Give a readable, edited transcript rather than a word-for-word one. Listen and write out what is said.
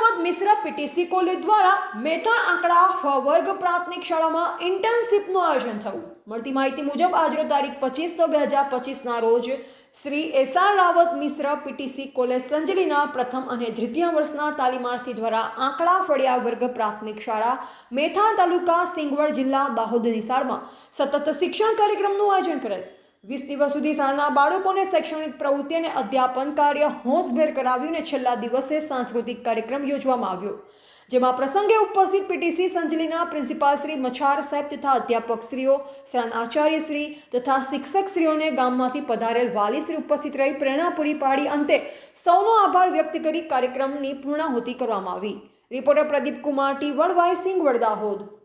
રાવત મિશ્ર PTC college દ્વારા મેથાણ આંકડા ફ વર્ગ પ્રાથમિક શાળામાં ઇન્ટર્નશીપનું આયોજન થયું। મળતી માહિતી મુજબ આજરોજ તારીખ 25/2025ના રોજ શ્રી એસ.આર. રાવત મિશ્ર પીટીસી કોલેજ સંજલીના પ્રથમ અને દ્વિતીય વર્ષના તાલીમાર્થી દ્વારા આંકડા ફળિયા વર્ગ પ્રાથમિક શાળા મેથાણ તાલુકા સિંગવડ જિલ્લા દાહોદ નિશાળમાં સતત શિક્ષણ કાર્યક્રમનું આયોજન કરેલ। 20 દિવસ સુધી શાળાના બાળકોને શૈક્ષણિક પ્રવૃત્તિ અને અધ્યાપન કાર્ય હોંશભેર કરાવ્યું અને છેલ્લા દિવસે સાંસ્કૃતિક કાર્યક્રમ યોજવામાં આવ્યો, જેમાં પ્રસંગે ઉપસ્થિત પીટીસી સંજલીના પ્રિન્સિપાલ શ્રી મછાર સાહેબ તથા અધ્યાપકશ્રીઓ, શાળાના આચાર્યશ્રી તથા શિક્ષકશ્રીઓને ગામમાંથી પધારેલ વાલીશ્રી ઉપસ્થિત રહી પ્રેરણા પૂરી પાડી અંતે સૌનો આભાર વ્યક્ત કરી કાર્યક્રમની પૂર્ણાહુતિ કરવામાં આવી। Reporter Pradeep Kumar T Vadvai Singvad Dahod.